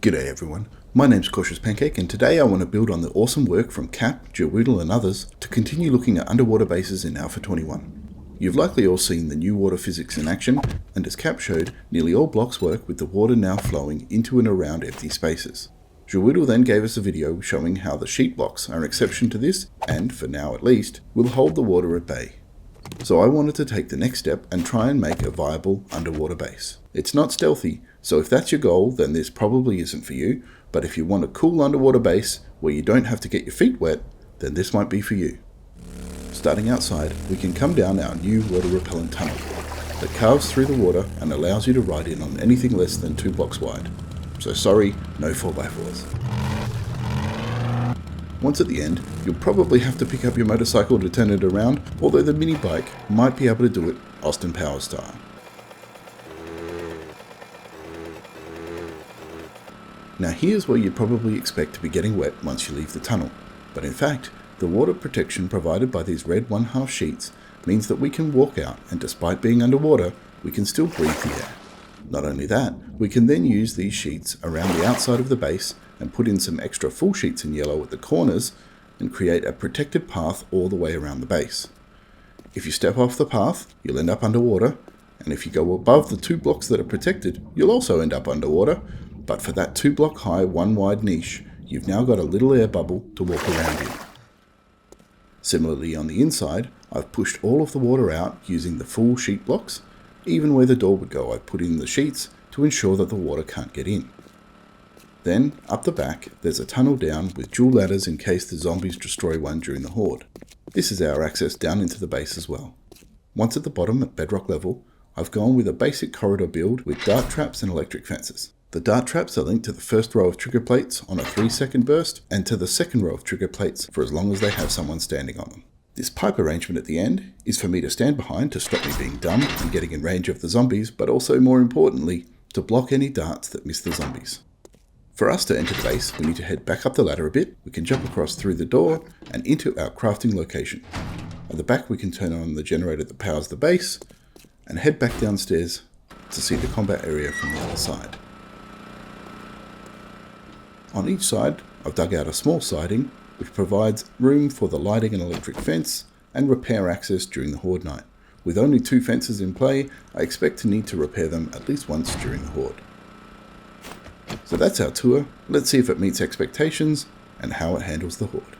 G'day everyone, my name's Cautious Pancake and today I want to build on the awesome work from Cap, Gerwoodle and others to continue looking at underwater bases in Alpha 21. You've likely all seen the new water physics in action, and as Cap showed, nearly all blocks work with the water now flowing into and around empty spaces. Gerwoodle then gave us a video showing how the sheet blocks are an exception to this and, for now at least, will hold the water at bay. So I wanted to take the next step and try and make a viable underwater base. It's not stealthy, so if that's your goal then this probably isn't for you, but if you want a cool underwater base where you don't have to get your feet wet, then this might be for you. Starting outside, we can come down our new water repellent tunnel that carves through the water and allows you to ride in on anything less than 2 blocks wide. So sorry, no 4x4s. Once at the end, you'll probably have to pick up your motorcycle to turn it around, although the mini bike might be able to do it Austin Powers style. Now here's where you'd probably expect to be getting wet once you leave the tunnel, but in fact, the water protection provided by these red 1/2 sheets means that we can walk out and despite being underwater, we can still breathe the air. Not only that, we can then use these sheets around the outside of the base and put in some extra full sheets in yellow at the corners and create a protected path all the way around the base. If you step off the path, you'll end up underwater, and if you go above the 2 blocks that are protected, you'll also end up underwater, but for that 2 block high, 1 wide niche, you've now got a little air bubble to walk around in. Similarly on the inside, I've pushed all of the water out using the full sheet blocks. Even where the door would go, I've put in the sheets to ensure that the water can't get in. Then, up the back, there's a tunnel down with dual ladders in case the zombies destroy one during the horde. This is our access down into the base as well. Once at the bottom at bedrock level, I've gone with a basic corridor build with dart traps and electric fences. The dart traps are linked to the first row of trigger plates on a 3-second burst and to the second row of trigger plates for as long as they have someone standing on them. This pipe arrangement at the end is for me to stand behind to stop me being dumb and getting in range of the zombies, but also more importantly, to block any darts that miss the zombies. For us to enter the base, we need to head back up the ladder a bit. We can jump across through the door and into our crafting location. At the back we can turn on the generator that powers the base and head back downstairs to see the combat area from the other side. On each side, I've dug out a small siding which provides room for the lighting and electric fence and repair access during the Horde Night. With only 2 fences in play, I expect to need to repair them at least once during the Horde. So that's our tour. Let's see if it meets expectations and how it handles the Horde.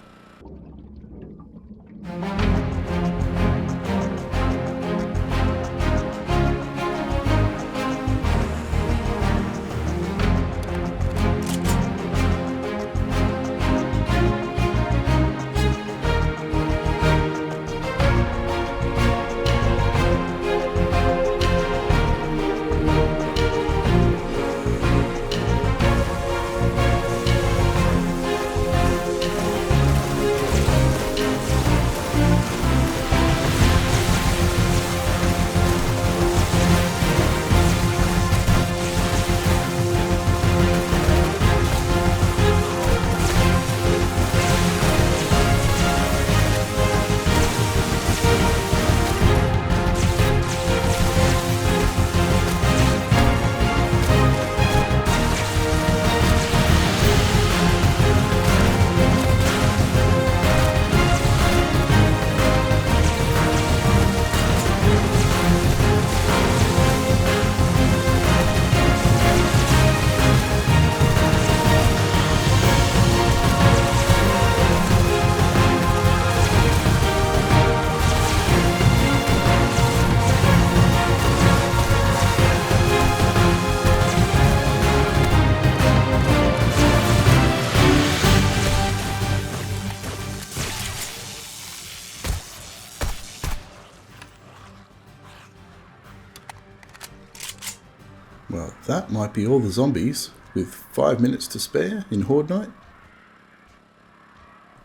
Well, that might be all the zombies, with 5 minutes to spare in Horde Night.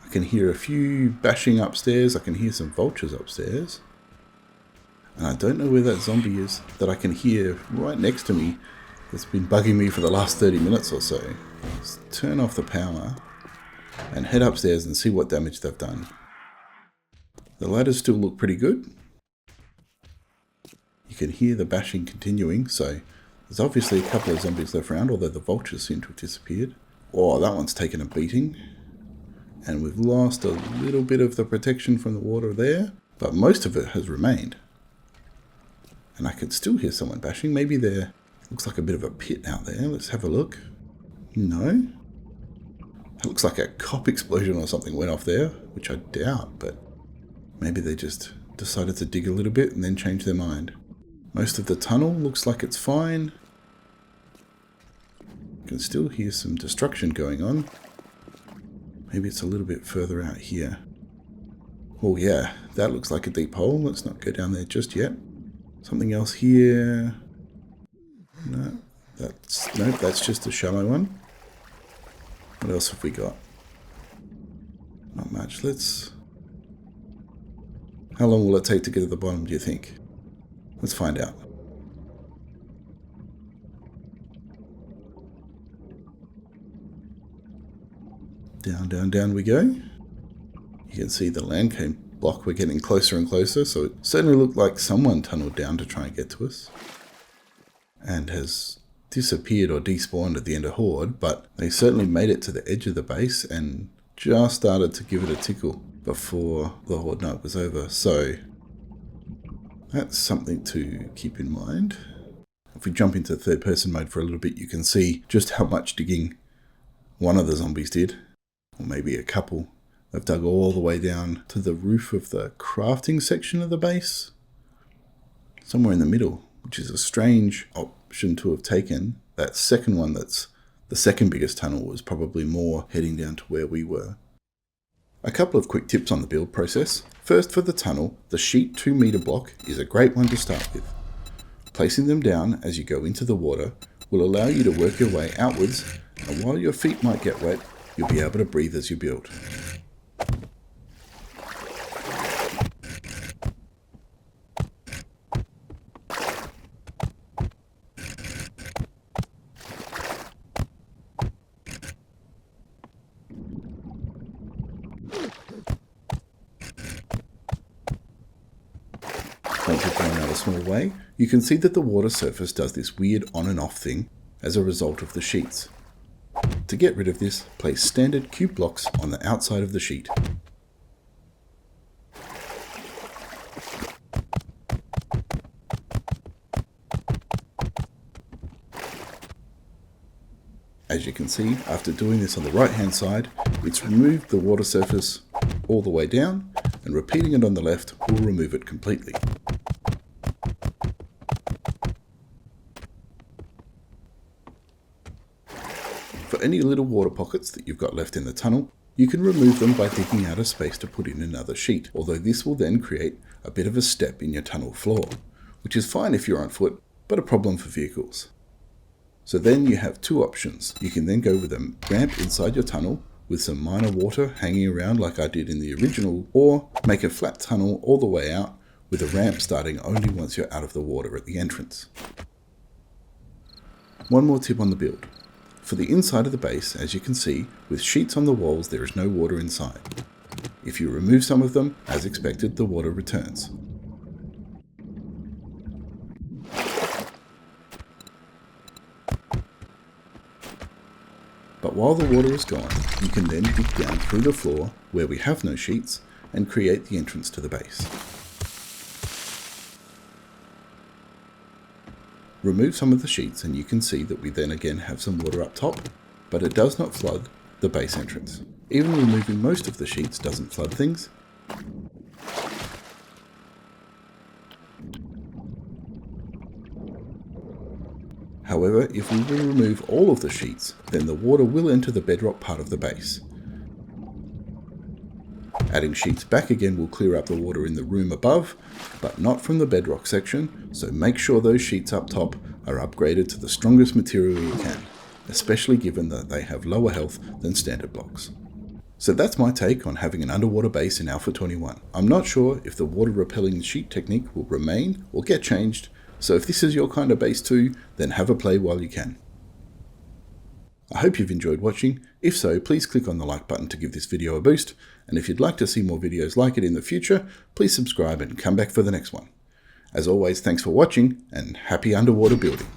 I can hear a few bashing upstairs, I can hear some vultures upstairs. And I don't know where that zombie is that I can hear right next to me that's been bugging me for the last 30 minutes or so. Let's turn off the power and head upstairs and see what damage they've done. The ladders still look pretty good. You can hear the bashing continuing, so There's obviously a couple of zombies left around, although the vultures seem to have disappeared. Oh, that one's taken a beating. And we've lost a little bit of the protection from the water there, but most of it has remained. And I can still hear someone bashing. Maybe there looks like a bit of a pit out there. Let's have a look. No. It looks like a cop explosion or something went off there, which I doubt, but maybe they just decided to dig a little bit and then change their mind. Most of the tunnel looks like it's fine. You can still hear some destruction going on. Maybe it's a little bit further out here. Oh yeah, that looks like a deep hole. Let's not go down there just yet. Something else here. No, nope, that's just a shallow one. What else have we got? Not much. How long will it take to get to the bottom, do you think? Let's find out. Down, down, down we go. You can see the land came block. We're getting closer and closer, so it certainly looked like someone tunneled down to try and get to us. And has disappeared or despawned at the end of Horde, but they certainly made it to the edge of the base and just started to give it a tickle before the Horde Night was over. So that's something to keep in mind. If we jump into third person mode for a little bit, you can see just how much digging one of the zombies did, or maybe a couple. They've dug all the way down to the roof of the crafting section of the base, somewhere in the middle, which is a strange option to have taken. That second one, that's the second biggest tunnel, was probably more heading down to where we were. A couple of quick tips on the build process. First, for the tunnel, the sheet 2 meter block is a great one to start with. Placing them down as you go into the water will allow you to work your way outwards, and while your feet might get wet, you'll be able to breathe as you build. Once you've gone out a small way, you can see that the water surface does this weird on and off thing as a result of the sheets. To get rid of this, place standard cube blocks on the outside of the sheet. As you can see, after doing this on the right hand side, it's removed the water surface all the way down, and repeating it on the left will remove it completely. For any little water pockets that you've got left in the tunnel, you can remove them by digging out a space to put in another sheet, although this will then create a bit of a step in your tunnel floor, which is fine if you're on foot, but a problem for vehicles. So then you have two options. You can then go with a ramp inside your tunnel with some minor water hanging around like I did in the original, or make a flat tunnel all the way out with a ramp starting only once you're out of the water at the entrance. One more tip on the build. For the inside of the base, as you can see, with sheets on the walls there is no water inside. If you remove some of them, as expected, the water returns. But while the water is gone, you can then dig down through the floor where we have no sheets and create the entrance to the base. Remove some of the sheets and you can see that we then again have some water up top, but it does not flood the base entrance. Even removing most of the sheets doesn't flood things. However, if we will remove all of the sheets, then the water will enter the bedrock part of the base. Adding sheets back again will clear up the water in the room above, but not from the bedrock section, so make sure those sheets up top are upgraded to the strongest material you can, especially given that they have lower health than standard blocks. So that's my take on having an underwater base in Alpha 21. I'm not sure if the water repelling sheet technique will remain or get changed, so if this is your kind of base too, then have a play while you can. I hope you've enjoyed watching. If so, please click on the like button to give this video a boost, and if you'd like to see more videos like it in the future, please subscribe and come back for the next one. As always, thanks for watching, and happy underwater building.